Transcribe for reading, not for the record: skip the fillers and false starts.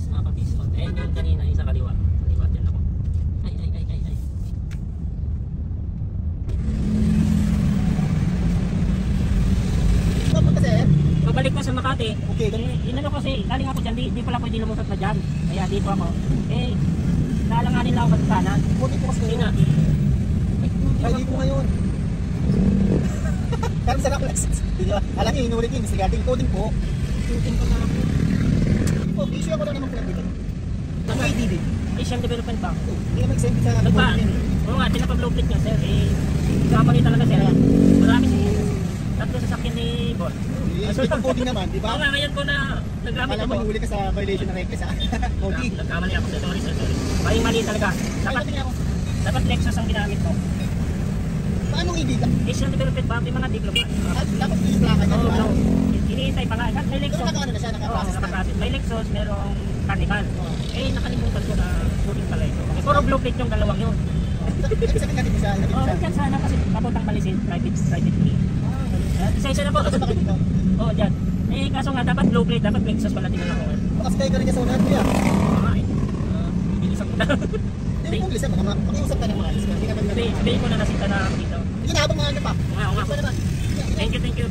Yes, makapiston. Eh, yung kanina, yung sa kaliwa. Kaliwa, dyan ako. Ay. Pabalik ko sa Makati. Okay, Inano kasi, galing ako dyan, di pala pwede lumusot na dyan. Kaya dito ako. Eh, nalanganin lang ako sa kanan. Buti po kasi Sina. ay dito ngayon. Pero sarap lang. Alam niyo, inulit yun. Regarding coding po. Shooting ko na ako. Po, issue ako lang naman po lang dito. Ang ADD. Asian Development Bank. Hindi na mag-send sa Nagpa, oo nga, pinapa-blueprint niya, sir. Eh, kapag talaga, sir. Maraming tatlo sasakyan ni Boss. Yung coding naman, di ba? Oo nga, ngayon ko na nagamit Alam ako. mo, huli ka sa violation ng reckless, ha? Coding. Nagkamali ako, sir. Sorry, sir. Mali talaga. Dapat Lexus ang ginamit ko. Paano ADD? Asian Development Bank, yung mga diploma. Dapat yung plaka niya, di ba? Hinihintay pa nga. May Pero Lexus. naka-ano na siya, naka-process na. May Lexus, merong Carnival. Eh, nakalimutan ko na shooting pala ito. Puro blueprint yung dalawang yun. Ibig sabihin natin siya. Dyan sana kasi papuntang Balisin, private way. Isa-isa na po. Kasi bakit dito? Oo, dyan. Eh, kaso nga, dapat blueprint, dapat Lexus pala tingnan ako. Kasi tayo ka rin niya sa unahan, kuya. Bilisan ko na. Hindi mo bilisan, makiusap ka ng mga alis. Sabihin ko na nasita na ako dito. Hindi na habang mga ano pa. Oo nga. Ito naman. Thank you.